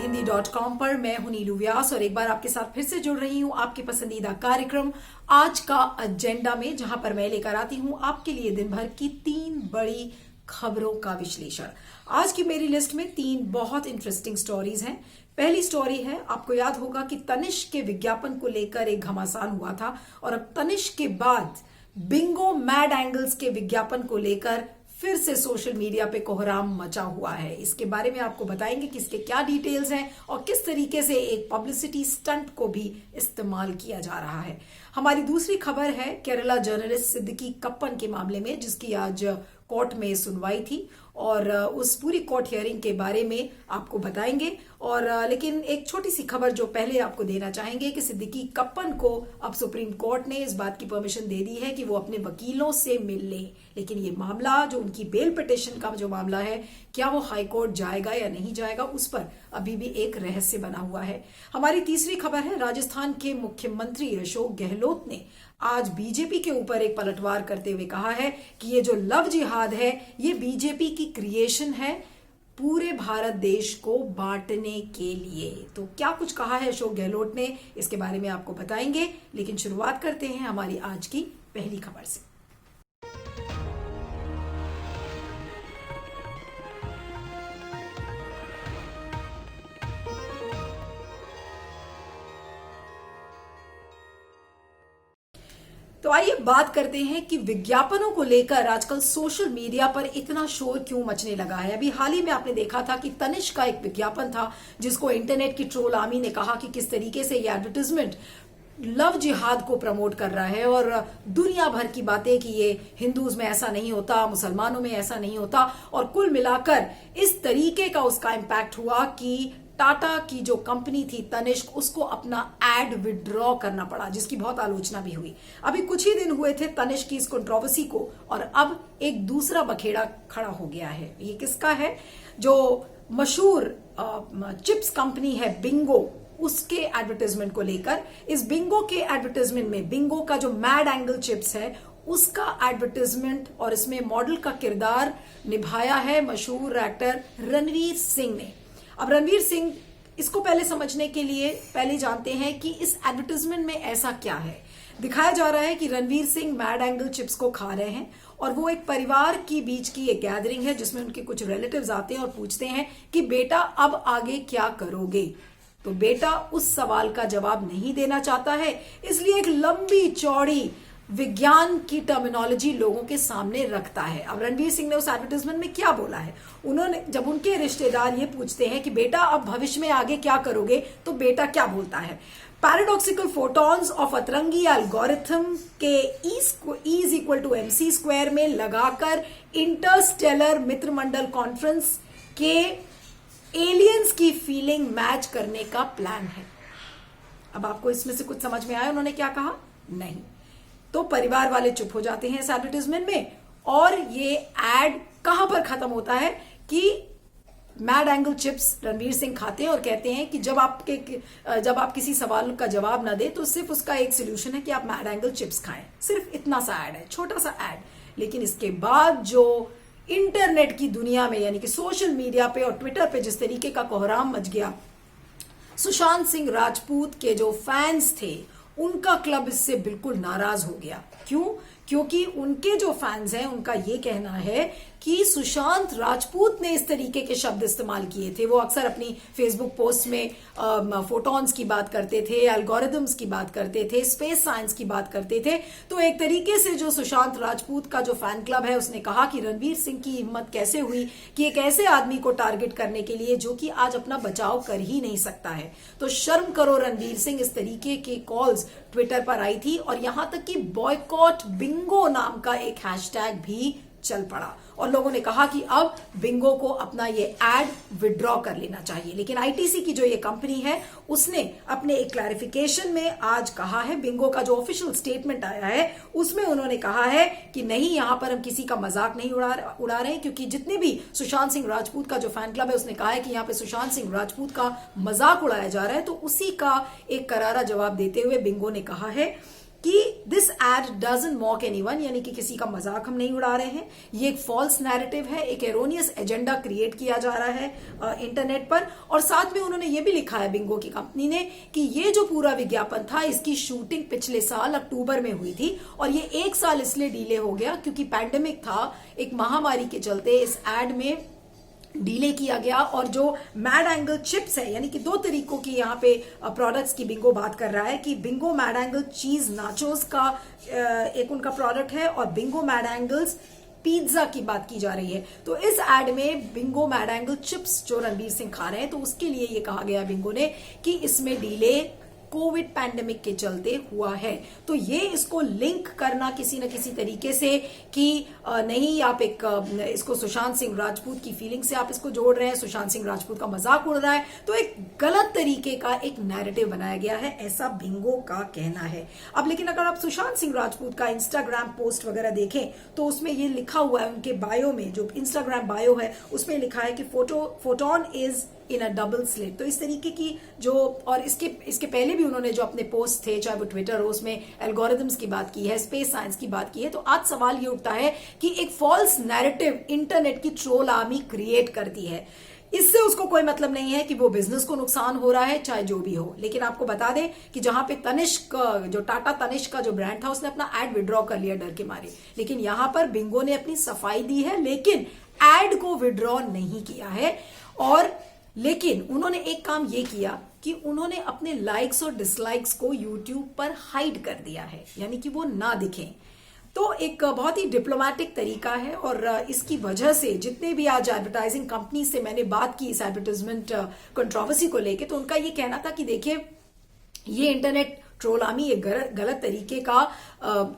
hindi.com पर मैं हूं नीलू व्यास और एक बार आपके साथ फिर से जुड़ रही हूं आपके पसंदीदा कार्यक्रम आज का एजेंडा में, जहां पर मैं लेकर आती हूं आपके लिए दिन भर की 3 बड़ी खबरों का विश्लेषण। आज की मेरी लिस्ट में 3 बहुत इंटरेस्टिंग स्टोरीज हैं। पहली स्टोरी है, आपको याद होगा कि तनिष्क के विज्ञापन को लेकर एक घमासान हुआ था और अब तनिष्क के बाद बिंगो मैड एंगल्स के विज्ञापन को लेकर फिर से सोशल मीडिया पे कोहराम मचा हुआ है। इसके बारे में आपको बताएंगे कि इसके क्या डिटेल्स हैं और किस तरीके से एक पब्लिसिटी स्टंट को भी इस्तेमाल किया जा रहा है। हमारी दूसरी खबर है केरला जर्नलिस्ट सिद्दीकी कप्पन के मामले में, जिसकी आज कोर्ट में सुनवाई थी और उस पूरी कोर्ट हियरिंग के बारे में आपको बताएंगे। और लेकिन एक छोटी सी खबर जो पहले आपको देना चाहेंगे कि सिद्दीकी कप्पन को अब सुप्रीम कोर्ट ने इस बात की परमिशन दे दी है कि वो अपने वकीलों से मिल लें। लेकिन ये मामला जो उनकी बेल पिटिशन का जो मामला है, क्या वो हाई कोर्ट जाएगा या नहीं जाएगा, उस पर अभी भी एक रहस्य बना हुआ है। हमारी तीसरी खबर है, राजस्थान के मुख्यमंत्री अशोक गहलोत ने आज बीजेपी के ऊपर एक पलटवार करते हुए कहा है कि ये जो लव जिहाद है ये बीजेपी की क्रिएशन है पूरे भारत देश को बांटने के लिए। तो क्या कुछ कहा है अशोक गहलोत ने, इसके बारे में आपको बताएंगे। लेकिन शुरुआत करते हैं हमारी आज की पहली खबर से। तो आइए बात करते हैं कि विज्ञापनों को लेकर आजकल सोशल मीडिया पर इतना शोर क्यों मचने लगा है। अभी हाल ही में आपने देखा था कि तनिष्क का एक विज्ञापन था जिसको इंटरनेट की ट्रोल आर्मी ने कहा कि किस तरीके से ये एडवर्टाइजमेंट लव जिहाद को प्रमोट कर रहा है और दुनिया भर की बातें कि ये हिंदूज में ऐसा नहीं होता, मुसलमानों में ऐसा नहीं होता। और कुल मिलाकर इस तरीके का उसका इम्पैक्ट हुआ कि टाटा की जो कंपनी थी तनिष्क, उसको अपना एड विड्रॉ करना पड़ा, जिसकी बहुत आलोचना भी हुई। अभी कुछ ही दिन हुए थे तनिष्क की इस कंट्रोवर्सी को और अब एक दूसरा बखेड़ा खड़ा हो गया है। ये किसका है? जो मशहूर चिप्स कंपनी है बिंगो, उसके एडवर्टाइजमेंट को लेकर। इस बिंगो के एडवर्टाइजमेंट में बिंगो का जो मैड एंगल चिप्स है उसका एडवर्टाइजमेंट और इसमें मॉडल का किरदार निभाया है मशहूर एक्टर रणवीर सिंह ने। अब रणवीर सिंह, इसको पहले समझने के लिए पहले जानते हैं कि इस एडवर्टाइजमेंट में ऐसा क्या है। दिखाया जा रहा है कि Ranveer Singh mad angle chips को खा रहे हैं और वो एक परिवार के बीच की एक गैदरिंग है जिसमें उनके कुछ रिलेटिव्स आते हैं और पूछते हैं कि बेटा अब आगे क्या करोगे। तो बेटा उस सवाल का जवाब नहीं देना चाहता है, इसलिए एक लंबी चौड़ी विज्ञान की टर्मिनोलॉजी लोगों के सामने रखता है। अब रणवीर सिंह ने उस एडवर्टाइजमेंट में क्या बोला है, उन्होंने जब उनके रिश्तेदार ये पूछते हैं कि बेटा अब भविष्य में आगे क्या करोगे, तो बेटा क्या बोलता है? पैराडॉक्सिकल फोटॉन्स ऑफ अतरंगी एल्गोरिथम के E is equal to MC square में लगाकर इंटरस्टेलर मित्रमंडल कॉन्फ्रेंस के एलियंस की फीलिंग मैच करने का प्लान है। अब आपको इसमें से कुछ समझ में आया उन्होंने क्या कहा? नहीं। तो परिवार वाले चुप हो जाते हैं इस एडवर्टाइजमेंट में और ये एड कहां पर खत्म होता है कि mad angle chips Ranveer Singh खाते हैं और कहते हैं कि जब आप किसी सवाल का जवाब ना दे तो सिर्फ उसका एक सोल्यूशन है कि आप मैड एंगल चिप्स खाएं। सिर्फ इतना सा ऐड है, छोटा सा ऐड। लेकिन इसके बाद जो इंटरनेट की दुनिया में यानी कि सोशल मीडिया पे और ट्विटर पे जिस तरीके का कोहराम मच गया, सुशांत सिंह राजपूत के जो फैंस थे उनका क्लब इससे बिल्कुल नाराज हो गया। क्यों? क्योंकि उनके जो फैंस हैं उनका ये कहना है कि सुशांत राजपूत ने इस तरीके के शब्द इस्तेमाल किए थे। वो अक्सर अपनी फेसबुक पोस्ट में फोटॉन्स की बात करते थे, एल्गोरिदम्स की बात करते थे, स्पेस साइंस की बात करते थे। तो एक तरीके से जो सुशांत राजपूत का जो फैन क्लब है उसने कहा कि रणवीर सिंह की हिम्मत कैसे हुई कि एक ऐसे आदमी को टारगेट करने के लिए जो कि आज अपना बचाव कर ही नहीं सकता है। तो शर्म करो रणवीर सिंह, इस तरीके के कॉल्स ट्विटर पर आई थी और यहां तक कि बॉयकॉट बिंगो नाम का एक हैशटैग भी चल पड़ा और लोगों ने कहा कि अब बिंगो को अपना ये एड विड्रॉ कर लेना चाहिए। लेकिन आईटीसी की जो ये कंपनी है उसने अपने एक क्लैरिफिकेशन में आज कहा है, बिंगो का जो ऑफिशियल स्टेटमेंट आया है उसमें उन्होंने कहा है कि नहीं, यहां पर हम किसी का मजाक नहीं उड़ा रहे हैं, क्योंकि जितने भी सुशांत सिंह राजपूत का जो फैन क्लब है उसने कहा है कि यहाँ पे सुशांत सिंह राजपूत का मजाक उड़ाया जा रहा है। तो उसी का एक करारा जवाब देते हुए बिंगो ने कहा है कि this ad doesn't mock anyone, यानी कि किसी का मजाक हम नहीं उड़ा रहे हैं, ये एक फॉल्स नैरेटिव है, एक एरोनियस एजेंडा क्रिएट किया जा रहा है इंटरनेट पर। और साथ में उन्होंने ये भी लिखा है बिंगो की कंपनी ने कि ये जो पूरा विज्ञापन था इसकी शूटिंग पिछले साल अक्टूबर में हुई थी और ये 1 साल इसलिए डिले हो गया क्योंकि पैंडेमिक था, एक महामारी के चलते इस एड में डीले किया गया। और जो मैड एंगल चिप्स है, यानी कि 2 तरीकों की यहाँ पे प्रोडक्ट्स की बिंगो बात कर रहा है कि बिंगो मैड एंगल चीज नाचोस का एक उनका प्रोडक्ट है और बिंगो मैड एंगल्स पिज्जा की बात की जा रही है। तो इस एड में बिंगो मैड एंगल चिप्स जो रणवीर सिंह खा रहे हैं, तो उसके लिए ये कहा गया बिंगो ने कि इसमें डिले कोविड पैंडेमिक के चलते हुआ है। तो ये इसको लिंक करना किसी न किसी तरीके से कि नहीं, आप एक इसको सुशांत सिंह राजपूत की फीलिंग से आप इसको जोड़ रहे हैं, सुशांत सिंह राजपूत का मजाक उड़ रहा है, तो एक गलत तरीके का एक नैरेटिव बनाया गया है, ऐसा बिंगो का कहना है। अब लेकिन अगर आप सुशांत सिंह राजपूत का इंस्टाग्राम पोस्ट वगैरह देखें तो उसमें ये लिखा हुआ है, उनके बायो में, जो इंस्टाग्राम बायो है उसमें लिखा है कि photon is in a double slit. तो इस तरीके की जो, और इसके पहले भी उन्होंने जो अपने पोस्ट थे, चाहे वो ट्विटर हो, उसमें एल्गोरिथम्स की बात की है, स्पेस साइंस की बात की है। तो आज सवाल ये उठता है कि एक फॉल्स नैरेटिव इंटरनेट की ट्रोल आर्मी क्रिएट करती है, इससे उसको कोई मतलब नहीं है कि वो बिजनेस को नुकसान हो रहा है, चाहे जो भी हो। लेकिन आपको बता दें कि जहां पे तनिष्क, जो टाटा तनिष्क का जो ब्रांड था, उसने अपना एड विड्रॉ कर लिया डर के मारे, लेकिन यहां पर बिंगो ने अपनी सफाई दी है, लेकिन एड को विड्रॉ नहीं किया है। और लेकिन उन्होंने एक काम ये किया कि उन्होंने अपने लाइक्स और डिसलाइक्स को यूट्यूब पर हाइड कर दिया है, यानी कि वो ना दिखें। तो एक बहुत ही डिप्लोमेटिक तरीका है और इसकी वजह से जितने भी आज एडवर्टाइजिंग कंपनी से मैंने बात की इस एडवर्टाइजमेंट कंट्रोवर्सी को लेके, तो उनका ये कहना था कि देखिए, ये इंटरनेट ट्रोल आर्मी एक गलत तरीके का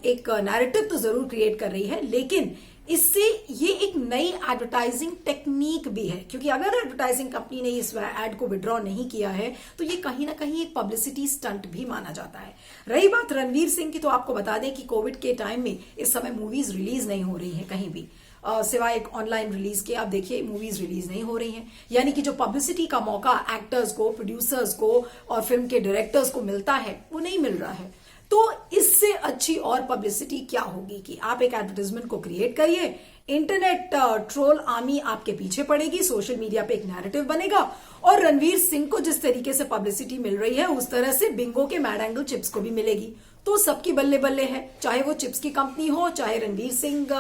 एक नैरेटिव तो जरूर क्रिएट कर रही है, लेकिन इससे ये एक नई एडवर्टाइजिंग टेक्निक भी है, क्योंकि अगर एडवर्टाइजिंग कंपनी ने इस एड को विड्रॉ नहीं किया है तो ये कहीं ना कहीं एक पब्लिसिटी स्टंट भी माना जाता है। रही बात रणवीर सिंह की, तो आपको बता दें कि कोविड के टाइम में इस समय मूवीज रिलीज नहीं हो रही है कहीं भी, सिवाय एक ऑनलाइन रिलीज के। आप देखिए, मूवीज रिलीज नहीं हो रही हैं, यानी कि जो पब्लिसिटी का मौका एक्टर्स को, प्रोड्यूसर्स को और फिल्म के डायरेक्टर्स को मिलता है वो नहीं मिल रहा है। तो इससे अच्छी और पब्लिसिटी क्या होगी कि आप एक एडवर्टाइजमेंट को क्रिएट करिए, इंटरनेट ट्रोल आर्मी आपके पीछे पड़ेगी, सोशल मीडिया पे एक नैरेटिव बनेगा और रणवीर सिंह को जिस तरीके से पब्लिसिटी मिल रही है उस तरह से बिंगो के मैड एंगल चिप्स को भी मिलेगी। तो सबकी बल्ले बल्ले है, चाहे वो चिप्स की कंपनी हो, चाहे रणवीर सिंह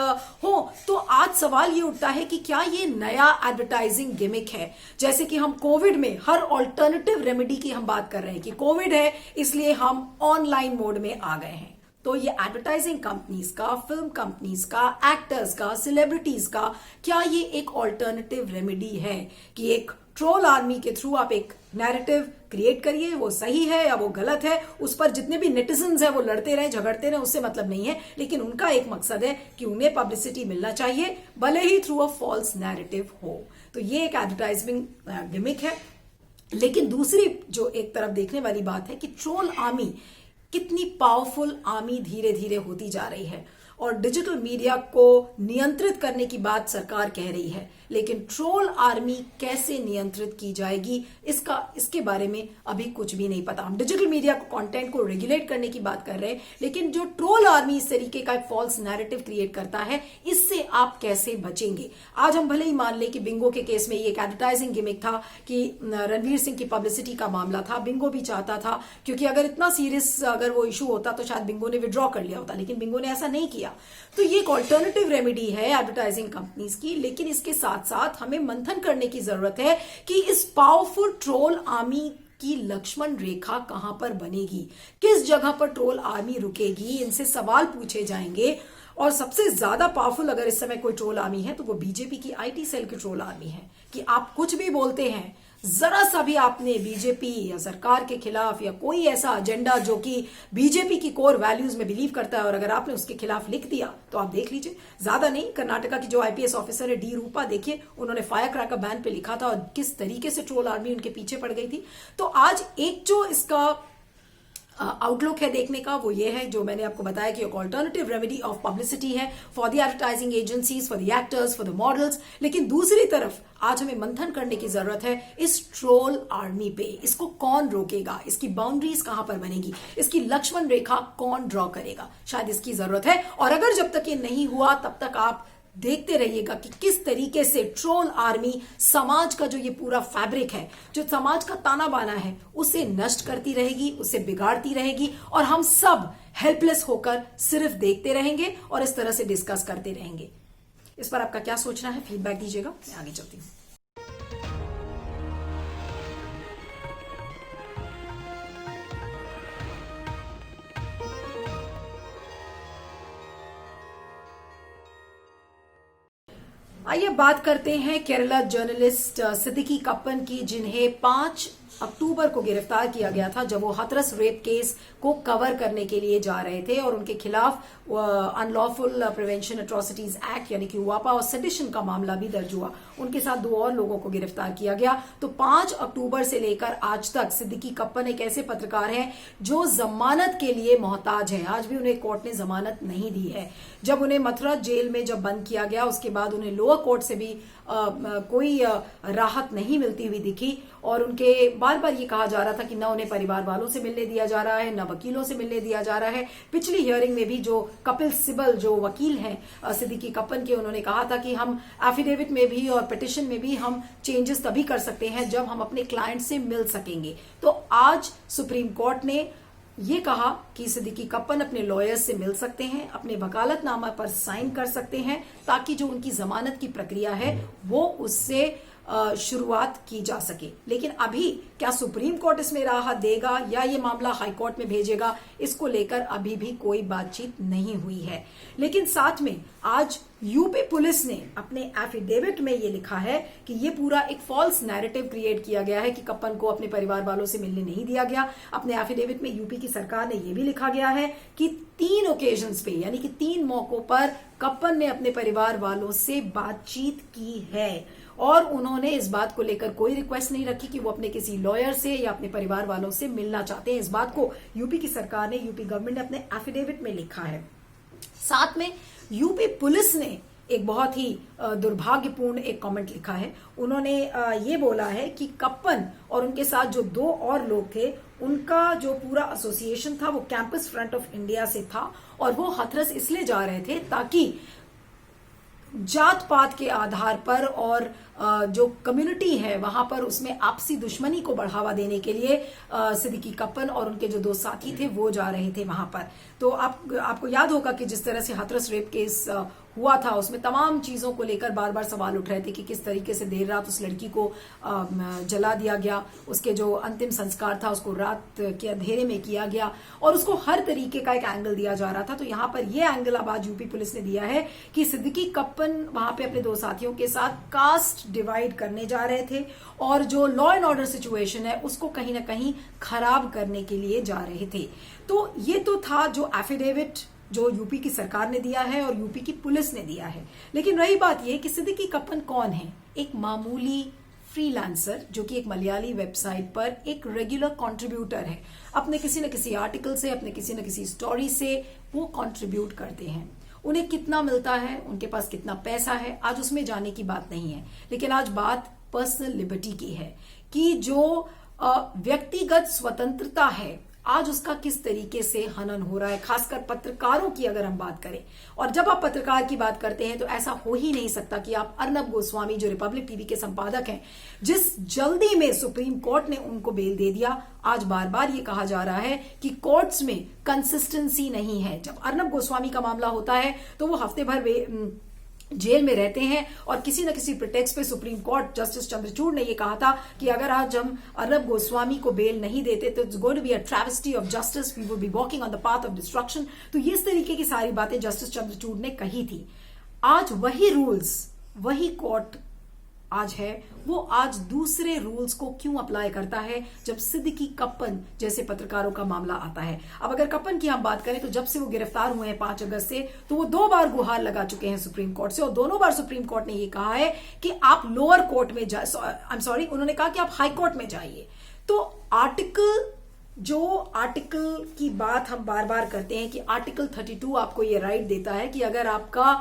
हो। तो आज सवाल ये उठता है कि क्या ये नया एडवर्टाइजिंग गिमिक है, जैसे कि हम कोविड में हर ऑल्टरनेटिव रेमेडी की हम बात कर रहे हैं कि कोविड है इसलिए हम ऑनलाइन मोड में आ गए हैं। तो ये एडवर्टाइजिंग कंपनीज का, फिल्म कंपनीज का, एक्टर्स का, सेलिब्रिटीज का, क्या ये एक ऑल्टरनेटिव रेमेडी है कि एक ट्रोल आर्मी के थ्रू आप एक नैरेटिव क्रिएट करिए, वो सही है या वो गलत है, उस पर जितने भी नेटिजन्स हैं वो लड़ते रहे, झगड़ते रहे, उससे मतलब नहीं है, लेकिन उनका एक मकसद है कि उन्हें पब्लिसिटी मिलना चाहिए, भले ही थ्रू अ फॉल्स नैरेटिव हो। तो ये एक एडवर्टाइजिंग गिमिक है। लेकिन दूसरी जो एक तरफ देखने वाली बात है कि ट्रोल आर्मी कितनी पावरफुल आर्मी धीरे धीरे होती जा रही है और डिजिटल मीडिया को नियंत्रित करने की बात सरकार कह रही है, लेकिन ट्रोल आर्मी कैसे नियंत्रित की जाएगी इसके बारे में अभी कुछ भी नहीं पता। हम डिजिटल मीडिया को, कंटेंट को रेगुलेट करने की बात कर रहे हैं, लेकिन जो ट्रोल आर्मी इस तरीके का एक फॉल्स नैरेटिव क्रिएट करता है, इससे आप कैसे बचेंगे। आज हम भले ही मान लें कि बिंगो के केस में ये एक एडवर्टाइजिंग गिमिक था कि रणवीर सिंह की पब्लिसिटी का मामला था, बिंगो भी चाहता था, क्योंकि अगर इतना सीरियस अगर वो इशू होता तो शायद बिंगो ने विड्रॉ कर लिया होता, लेकिन बिंगो ने ऐसा नहीं किया। तो ये एक ऑल्टरनेटिव रेमेडी है एडवर्टाइजिंग कंपनीज की, लेकिन इसके साथ साथ हमें मंथन करने की जरूरत है कि इस पावरफुल ट्रोल आर्मी की लक्ष्मण रेखा कहां पर बनेगी, किस जगह पर ट्रोल आर्मी रुकेगी, इनसे सवाल पूछे जाएंगे। और सबसे ज्यादा पावरफुल अगर इस समय कोई ट्रोल आर्मी है तो वो बीजेपी की आईटी सेल की ट्रोल आर्मी है कि आप कुछ भी बोलते हैं, जरा सा भी आपने बीजेपी या सरकार के खिलाफ या कोई ऐसा एजेंडा जो कि बीजेपी की कोर वैल्यूज में बिलीव करता है, और अगर आपने उसके खिलाफ लिख दिया तो आप देख लीजिए, ज्यादा नहीं, कर्नाटका की जो आईपीएस ऑफिसर है डी रूपा, देखिए उन्होंने फायर क्रैकर बैन पे लिखा था और किस तरीके से ट्रोल आर्मी उनके पीछे पड़ गई थी। तो आज एक जो इसका आउटलुक है देखने का वो ये है जो मैंने आपको बताया कि एक ऑल्टरनेटिव रेमेडी ऑफ पब्लिसिटी है for the advertising agencies, for the actors, for the models. लेकिन दूसरी तरफ आज हमें मंथन करने की जरूरत है इस ट्रोल आर्मी पे। इसको कौन रोकेगा, इसकी बाउंड्रीज कहां पर बनेगी, इसकी लक्ष्मण रेखा कौन ड्रॉ करेगा, शायद इसकी जरूरत है। और अगर जब तक ये नहीं हुआ तब तक आप देखते रहिएगा कि किस तरीके से ट्रोल आर्मी समाज का जो ये पूरा फैब्रिक है, जो समाज का ताना बाना है, उसे नष्ट करती रहेगी, उसे बिगाड़ती रहेगी और हम सब हेल्पलेस होकर सिर्फ देखते रहेंगे और इस तरह से डिस्कस करते रहेंगे। इस पर आपका क्या सोचना है, फीडबैक दीजिएगा। मैं आगे चलती हूँ। आइए बात करते हैं केरला जर्नलिस्ट सिद्दीकी कप्पन की, जिन्हें 5 अक्टूबर को गिरफ्तार किया गया था जब वो हाथरस रेप केस को कवर करने के लिए जा रहे थे और उनके खिलाफ अनलॉफुल प्रिवेंशन एट्रोसिटीज एक्ट यानी कि वापा और सेडिशन का मामला भी दर्ज हुआ। उनके साथ 2 और लोगों को गिरफ्तार किया गया। तो 5 अक्टूबर से लेकर आज तक सिद्दीकी कप्पन एक ऐसे पत्रकार हैं जो जमानत के लिए मोहताज हैं। आज भी उन्हें कोर्ट ने जमानत नहीं दी है। जब उन्हें मथुरा जेल में जब बंद किया गया उसके बाद उन्हें लोअर कोर्ट से भी कोई राहत नहीं मिलती हुई दिखी और उनके बार बार ये कहा जा रहा था कि न उन्हें परिवार वालों से मिलने दिया जा रहा है, न वकीलों से मिलने दिया जा रहा है। पिछली हियरिंग में भी जो कपिल सिब्बल जो वकील हैं सिद्दीकी कप्पन के, उन्होंने कहा था कि हम एफिडेविट में भी और पिटिशन में भी हम चेंजेस तभी कर सकते हैं जब हम अपने क्लाइंट से मिल सकेंगे। तो आज सुप्रीम कोर्ट ने ये कहा कि सिद्दीकी कप्पन अपने लॉयर्स से मिल सकते हैं, अपने वकालतनामा पर साइन कर सकते हैं ताकि जो उनकी जमानत की प्रक्रिया है वो उससे शुरुआत की जा सके। लेकिन अभी क्या सुप्रीम कोर्ट इसमें राहत देगा या ये मामला हाई कोर्ट में भेजेगा, इसको लेकर अभी भी कोई बातचीत नहीं हुई है। लेकिन साथ में आज यूपी पुलिस ने अपने एफिडेविट में ये लिखा है कि ये पूरा एक फॉल्स नैरेटिव क्रिएट किया गया है कि कप्पन को अपने परिवार वालों से मिलने नहीं दिया गया। अपने एफिडेविट में यूपी की सरकार ने यह भी लिखा गया है कि 3 ओकेजन्स पे यानी कि 3 मौकों पर कप्पन ने अपने परिवार वालों से बातचीत की है और उन्होंने इस बात को लेकर कोई रिक्वेस्ट नहीं रखी कि वो अपने किसी लॉयर से या अपने परिवार वालों से मिलना चाहते हैं। इस बात को यूपी की सरकार ने, यूपी गवर्नमेंट ने अपने एफिडेविट में लिखा है। साथ में यूपी पुलिस ने एक बहुत ही दुर्भाग्यपूर्ण एक कमेंट लिखा है। उन्होंने ये बोला है कि कप्पन और उनके साथ जो 2 और लोग थे उनका जो पूरा एसोसिएशन था वो कैंपस फ्रंट ऑफ इंडिया से था और वो हाथरस इसलिए जा रहे थे ताकि जात पात के आधार पर और जो कम्युनिटी है वहां पर उसमें आपसी दुश्मनी को बढ़ावा देने के लिए सिद्दीकी कप्पन और उनके जो 2 साथी थे वो जा रहे थे वहां पर। तो आपको याद होगा कि जिस तरह से हाथरस रेप केस हुआ था उसमें तमाम चीजों को लेकर बार बार सवाल उठ रहे थे कि किस तरीके से देर रात उस लड़की को जला दिया गया, उसके जो अंतिम संस्कार था उसको रात के अंधेरे में किया गया और उसको हर तरीके का एक एंगल दिया जा रहा था। तो यहाँ पर यह एंगल अब आज यूपी पुलिस ने दिया है कि सिद्दीकी कप्पन वहां पे अपने 2 साथियों के साथ कास्ट डिवाइड करने जा रहे थे और जो लॉ एंड ऑर्डर सिचुएशन है उसको कहीं ना कहीं खराब करने के लिए जा रहे थे। तो ये तो था जो एफिडेविट जो यूपी की सरकार ने दिया है और यूपी की पुलिस ने दिया है। लेकिन रही बात यह कि सिद्दीकी कप्पन कौन है? एक मामूली फ्रीलांसर जो कि एक मलयाली वेबसाइट पर एक रेगुलर कंट्रीब्यूटर है। अपने किसी न किसी आर्टिकल से, अपने किसी न किसी स्टोरी से वो कंट्रीब्यूट करते हैं। उन्हें कितना मिलता है, उनके पास कितना पैसा है, आज उसमें जाने की बात नहीं है। लेकिन आज बात पर्सनल लिबर्टी की है कि जो व्यक्तिगत स्वतंत्रता है आज उसका किस तरीके से हनन हो रहा है, खासकर पत्रकारों की अगर हम बात करें। और जब आप पत्रकार की बात करते हैं तो ऐसा हो ही नहीं सकता कि आप अर्नब गोस्वामी जो रिपब्लिक टीवी के संपादक हैं, जिस जल्दी में सुप्रीम कोर्ट ने उनको बेल दे दिया, आज बार बार ये कहा जा रहा है कि कोर्ट्स में कंसिस्टेंसी नहीं है। जब अर्नब गोस्वामी का मामला होता है तो वो हफ्ते भर जेल में रहते हैं और किसी न किसी प्रिटेक्स्ट पे सुप्रीम कोर्ट जस्टिस चंद्रचूड़ ने ये कहा था कि अगर आज हम अर्नब गोस्वामी को बेल नहीं देते तो it's going to be a travesty of justice, we would be walking on the path of destruction. तो इस तरीके की सारी बातें जस्टिस चंद्रचूड़ ने कही थी। आज वही रूल्स, वही कोर्ट आज है, वो आज दूसरे रूल्स को क्यों अप्लाई करता है जब सिद्दीकी कप्पन जैसे पत्रकारों का मामला आता है। अब अगर कप्पन की हम बात करें तो जब से वो गिरफ्तार हुए हैं 5 अगस्त से, तो वो 2 बार गुहार लगा चुके हैं सुप्रीम कोर्ट से और दोनों बार सुप्रीम कोर्ट ने ये कहा है कि आप लोअर कोर्ट में उन्होंने कहा कि आप हाई कोर्ट में जाइए। तो आर्टिकल जो आर्टिकल की बात हम बार बार करते हैं कि आर्टिकल 32 आपको ये राइट देता है कि अगर आपका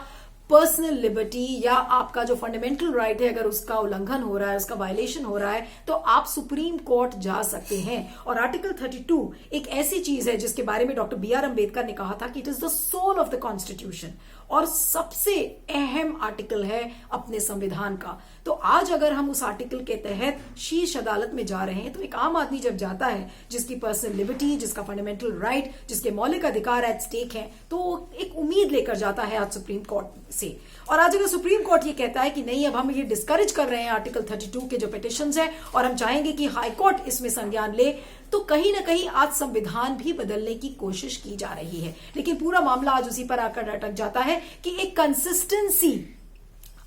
पर्सनल लिबर्टी या आपका जो फंडामेंटल राइट है अगर उसका उल्लंघन हो रहा है, उसका वायलेशन हो रहा है, तो आप सुप्रीम कोर्ट जा सकते हैं। और आर्टिकल 32 एक ऐसी चीज है जिसके बारे में डॉक्टर बी आर अम्बेडकर ने कहा था कि it is the soul of the constitution और सबसे अहम आर्टिकल है अपने संविधान का। तो आज अगर हम उस आर्टिकल के तहत शीर्ष अदालत में जा रहे हैं तो एक आम आदमी जब जाता है जिसकी पर्सनल लिबर्टी, जिसका फंडामेंटल राइट, जिसके मौलिक अधिकार एट स्टेक है, तो एक उम्मीद लेकर जाता है आज सुप्रीम कोर्ट से। और आज अगर सुप्रीम कोर्ट ये कहता है कि नहीं, अब हम ये डिस्करेज कर रहे हैं आर्टिकल 32 के जो पिटिशंस है और हम चाहेंगे कि हाई कोर्ट इसमें संज्ञान ले, तो कहीं ना कहीं आज संविधान भी बदलने की कोशिश की जा रही है। लेकिन पूरा मामला आज उसी पर आकर अटक जाता है कि एक कंसिस्टेंसी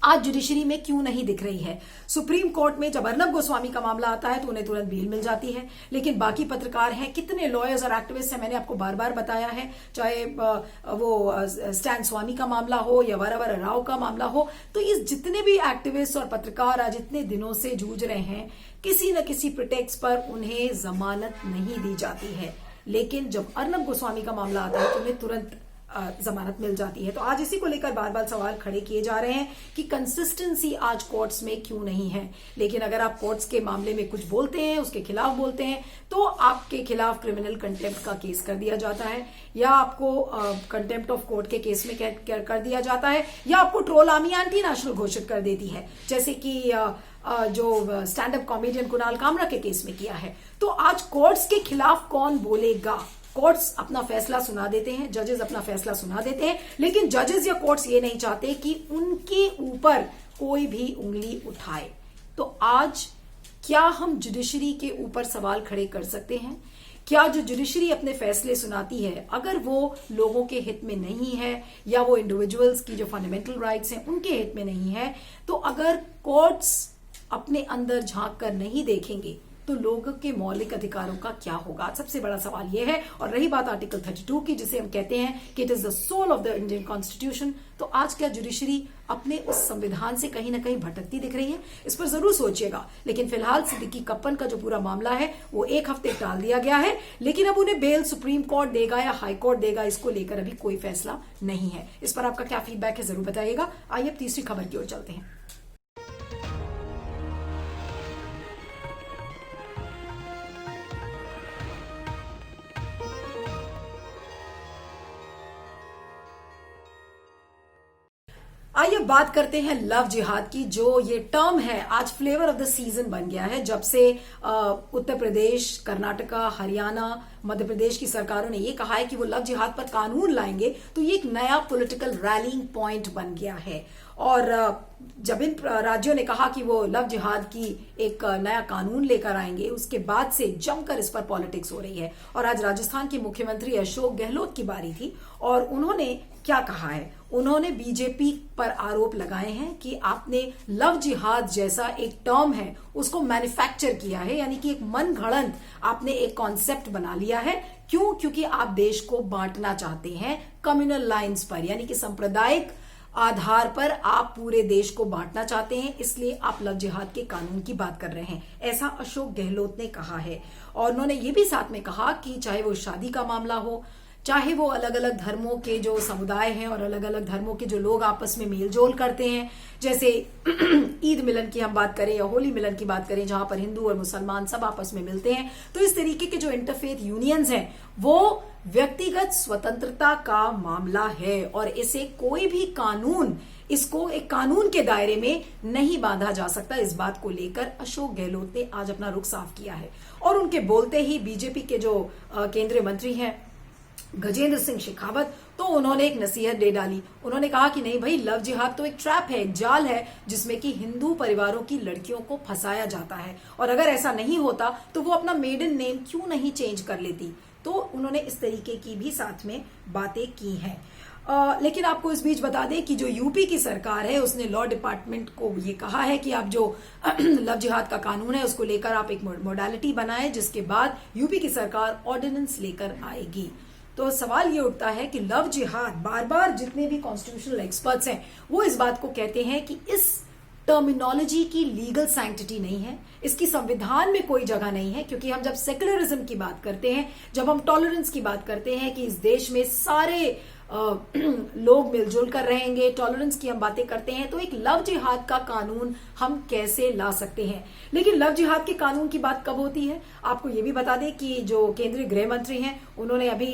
आज जुडिशरी में क्यों नहीं दिख रही है। सुप्रीम कोर्ट में जब अर्नब गोस्वामी का मामला आता है तो उन्हें तुरंत बेल मिल जाती है, लेकिन बाकी पत्रकार हैं, कितने लॉयर्स और एक्टिविस्ट हैं, मैंने आपको बार बार बताया है, चाहे वो स्टैन स्वामी का मामला हो या वरावर राव का मामला हो, तो इस जितने भी एक्टिविस्ट और पत्रकार आज इतने दिनों से जूझ रहे हैं, किसी न किसी प्रिटेक्स्ट पर उन्हें जमानत नहीं दी जाती है। लेकिन जब अर्नब गोस्वामी का मामला आता है तो उन्हें तुरंत जमानत मिल जाती है। तो आज इसी को लेकर बार बार सवाल खड़े किए जा रहे हैं कि कंसिस्टेंसी आज कोर्ट्स में क्यों नहीं है। लेकिन अगर आप कोर्ट्स के मामले में कुछ बोलते हैं, उसके खिलाफ बोलते हैं, तो आपके खिलाफ क्रिमिनल कंटेम्प्ट का केस कर दिया जाता है, या आपको कंटेम्प्ट ऑफ कोर्ट के केस में कर दिया जाता है, या आपको ट्रोल आर्मी एंटी नेशनल घोषित कर देती है, जैसे कि जो stand up comedian Kunal Kamra के केस में किया है। तो आज कोर्ट्स के खिलाफ कौन बोलेगा? कोर्ट्स अपना फैसला सुना देते हैं, जजेस अपना फैसला सुना देते हैं, लेकिन जजेस या कोर्ट्स ये नहीं चाहते कि उनके ऊपर कोई भी उंगली उठाए। तो आज क्या हम जुडिशरी के ऊपर सवाल खड़े कर सकते हैं? क्या जो जुडिशरी अपने फैसले सुनाती है, अगर वो लोगों के हित में नहीं है या वो इंडिविजुअल्स की जो फंडामेंटल राइट्स हैं उनके हित में नहीं है, तो अगर कोर्ट्स अपने अंदर झांक कर नहीं देखेंगे तो लोगों के मौलिक अधिकारों का क्या होगा? सबसे बड़ा सवाल यह है। और रही बात आर्टिकल 32 की, जिसे हम कहते हैं कि it is the soul of the Indian constitution, तो आज क्या जुडिशरी अपने उस संविधान से कहीं ना कहीं भटकती दिख रही है? इस पर जरूर सोचिएगा। लेकिन फिलहाल सिद्दीकी कप्पन का जो पूरा मामला है वो एक हफ्ते टाल दिया गया है, लेकिन अब उन्हें बेल सुप्रीम कोर्ट देगा या हाई कोर्ट देगा, इसको लेकर अभी कोई फैसला नहीं है। इस पर आपका क्या फीडबैक है जरूर बताइएगा। आइए अब तीसरी खबर की ओर चलते हैं। आइए बात करते हैं लव जिहाद की। जो ये टर्म है आज फ्लेवर ऑफ द सीजन बन गया है, जब से उत्तर प्रदेश, कर्नाटका, हरियाणा, मध्य प्रदेश की सरकारों ने ये कहा है कि वो लव जिहाद पर कानून लाएंगे, तो ये एक नया पॉलिटिकल रैलिंग पॉइंट बन गया है। और जब इन राज्यों ने कहा कि वो लव जिहाद की एक नया कानून लेकर आएंगे, उसके बाद से जमकर इस पर पॉलिटिक्स हो रही है। और आज राजस्थान के मुख्यमंत्री अशोक गहलोत की बारी थी और उन्होंने क्या कहा है? उन्होंने बीजेपी पर आरोप लगाए हैं कि आपने लव जिहाद जैसा एक टर्म है उसको मैन्युफैक्चर किया है, यानी कि एक मन घड़ंत आपने एक कॉन्सेप्ट बना लिया है। क्यों? क्योंकि आप देश को बांटना चाहते हैं कम्युनल लाइंस पर, यानी कि सांप्रदायिक आधार पर आप पूरे देश को बांटना चाहते हैं, इसलिए आप लव जिहाद के कानून की बात कर रहे हैं, ऐसा अशोक गहलोत ने कहा है। और उन्होंने ये भी साथ में कहा कि चाहे वो शादी का मामला हो, चाहे वो अलग अलग धर्मों के जो समुदाय हैं और अलग अलग धर्मों के जो लोग आपस में मेल जोल करते हैं, जैसे ईद मिलन की हम बात करें या होली मिलन की बात करें, जहां पर हिंदू और मुसलमान सब आपस में मिलते हैं, तो इस तरीके के जो इंटरफेथ यूनियंस हैं वो व्यक्तिगत स्वतंत्रता का मामला है और इसे कोई भी कानून, इसको एक कानून के दायरे में नहीं बांधा जा सकता। इस बात को लेकर अशोक गहलोत ने आज अपना रुख साफ किया है। और उनके बोलते ही बीजेपी के जो केंद्रीय मंत्री हैं गजेंद्र सिंह शेखावत, तो उन्होंने एक नसीहत दे डाली। उन्होंने कहा कि नहीं भाई, लव जिहाद तो एक ट्रैप है, एक जाल है जिसमें कि हिंदू परिवारों की लड़कियों को फंसाया जाता है, और अगर ऐसा नहीं होता तो वो अपना मेडन नेम क्यों नहीं चेंज कर लेती। तो उन्होंने इस तरीके की भी साथ में बातें की हैं। लेकिन आपको इस बीच बता दें कि जो यूपी की सरकार है उसने लॉ डिपार्टमेंट को ये कहा है कि आप जो लव जिहाद का कानून है उसको लेकर आप एक मोडालिटी बनाएं, जिसके बाद यूपी की सरकार ऑर्डिनेंस लेकर आएगी। तो सवाल ये उठता है कि लव जिहाद, बार बार जितने भी कॉन्स्टिट्यूशनल एक्सपर्ट्स हैं वो इस बात को कहते हैं कि इस टर्मिनोलॉजी की लीगल सैंक्टिटी नहीं है, इसकी संविधान में कोई जगह नहीं है, क्योंकि हम जब सेक्युलरिज्म की बात करते हैं, जब हम टॉलरेंस की बात करते हैं कि इस देश में सारे लोग मिलजुल कर रहेंगे, टॉलरेंस की हम बातें करते हैं, तो एक लव जिहाद का कानून हम कैसे ला सकते हैं। लेकिन लव जिहाद के कानून की बात कब होती है? आपको ये भी बता दें कि जो केंद्रीय गृह मंत्री हैं, उन्होंने अभी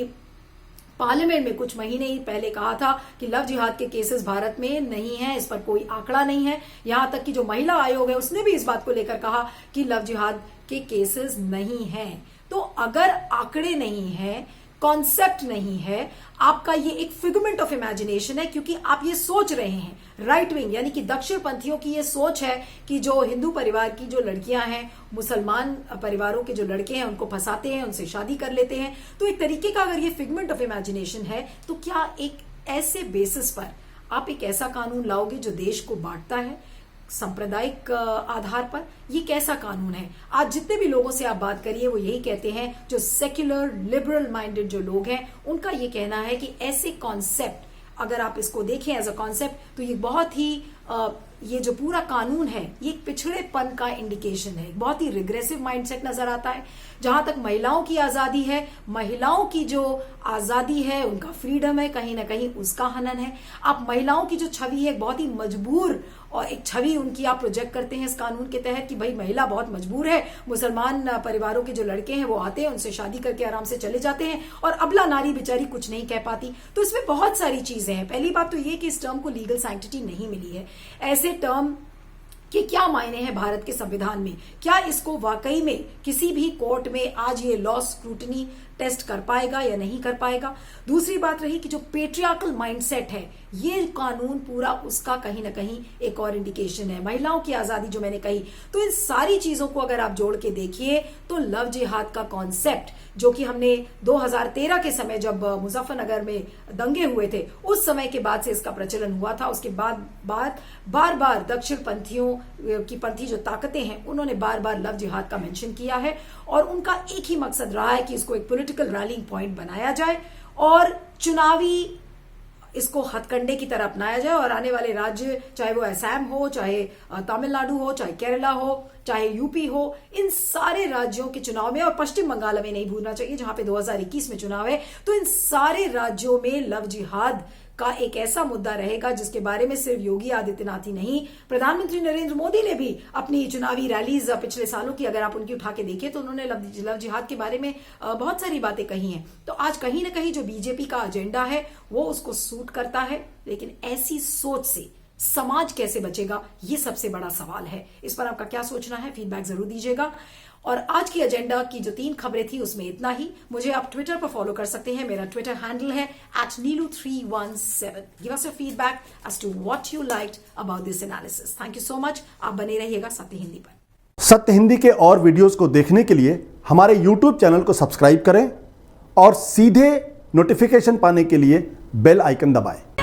पार्लियामेंट में कुछ महीने ही पहले कहा था कि लव जिहाद के केसेस भारत में नहीं है, इस पर कोई आंकड़ा नहीं है। यहां तक कि जो महिला आयोग है उसने भी इस बात को लेकर कहा कि लव जिहाद के केसेस नहीं हैं। तो अगर आंकड़े नहीं है, कॉन्सेप्ट नहीं है, आपका ये एक फिगमेंट ऑफ इमेजिनेशन है, क्योंकि आप ये सोच रहे हैं, राइट विंग यानी कि दक्षिण पंथियों की ये सोच है कि जो हिंदू परिवार की जो लड़कियां हैं, मुसलमान परिवारों के जो लड़के हैं, उनको फंसाते हैं, उनसे शादी कर लेते हैं। तो एक तरीके का अगर ये फिगमेंट ऑफ इमेजिनेशन है, तो क्या एक ऐसे बेसिस पर आप एक ऐसा कानून लाओगे जो देश को बांटता है सांप्रदायिक आधार पर? ये कैसा कानून है? आज जितने भी लोगों से आप बात करिए, वो यही कहते हैं, जो सेक्युलर लिबरल माइंडेड जो लोग हैं, उनका ये कहना है कि ऐसे कॉन्सेप्ट अगर आप इसको देखें एज अ कॉन्सेप्ट, तो ये बहुत ही ये जो पूरा कानून है, ये एक पिछड़ेपन का इंडिकेशन है, बहुत ही रिग्रेसिव माइंडसेट नजर आता है। जहां तक महिलाओं की आजादी है, महिलाओं की जो आजादी है, उनका फ्रीडम है, कहीं ना कहीं उसका हनन है। आप महिलाओं की जो छवि है, बहुत ही मजबूर और एक छवि उनकी आप प्रोजेक्ट करते हैं इस कानून के तहत कि भाई महिला बहुत मजबूर है, मुसलमान परिवारों के जो लड़के हैं वो आते हैं, उनसे शादी करके आराम से चले जाते हैं, और अबला नारी बेचारी कुछ नहीं कह पाती। तो इसमें बहुत सारी चीजें हैं। पहली बात तो ये कि इस टर्म को लीगल सैंक्टिटी नहीं मिली है। ऐसे टर्म कि क्या मायने हैं भारत के संविधान में? क्या इसको वाकई में किसी भी कोर्ट में आज ये लॉ स्क्रूटनी टेस्ट कर पाएगा या नहीं कर पाएगा? दूसरी बात रही कि जो पेट्रियार्कल माइंडसेट है, ये कानून पूरा उसका कहीं ना कहीं एक और इंडिकेशन है। महिलाओं की आजादी जो मैंने कही, तो इन सारी चीजों को अगर आप जोड़ के देखिए, तो लव जिहाद का कॉन्सेप्ट जो कि हमने 2013 के समय जब मुजफ्फरनगर में दंगे हुए थे, उस समय के बाद से इसका प्रचलन हुआ था। उसके बाद बार बार दक्षिण पंथी जो ताकतें हैं, उन्होंने बार बार लव जिहाद का मेंशन किया है, और उनका एक ही मकसद रहा है कि इसको एक पॉलिटिकल रैलिंग पॉइंट बनाया जाए और चुनावी इसको हथकंडे की तरह अपनाया जाए, और आने वाले राज्य, चाहे वो असम हो, चाहे तमिलनाडु हो, चाहे केरला हो, चाहे यूपी हो, इन सारे राज्यों के चुनाव में, और पश्चिम बंगाल में नहीं भूलना चाहिए जहां पे 2021 में चुनाव है, तो इन सारे राज्यों में लव जिहाद का एक ऐसा मुद्दा रहेगा जिसके बारे में सिर्फ योगी आदित्यनाथ ही नहीं, प्रधानमंत्री नरेंद्र मोदी ने भी अपनी चुनावी रैलीज पिछले सालों की अगर आप उनकी उठा के देखें, तो उन्होंने लव जिहाद के बारे में बहुत सारी बातें कही हैं। तो आज कहीं ना कहीं जो बीजेपी का एजेंडा है वो उसको सूट करता है, लेकिन ऐसी सोच से समाज कैसे बचेगा, ये सबसे बड़ा सवाल है। इस पर आपका क्या सोचना है, फीडबैक जरूर दीजिएगा। और आज की एजेंडा की जो 3 खबरें थी उसमें इतना ही। मुझे आप ट्विटर पर फॉलो कर सकते हैं, मेरा ट्विटर हैंडल है @neelu317। Give us your feedback as to what you liked about this analysis. Thank you so much. आप बने रहिएगा सत्य हिंदी पर। सत्य हिंदी के और वीडियोस को देखने के लिए हमारे YouTube चैनल को सब्सक्राइब करें और सीधे नोटिफिकेशन पाने के लिए बेल आइकन दबाएं।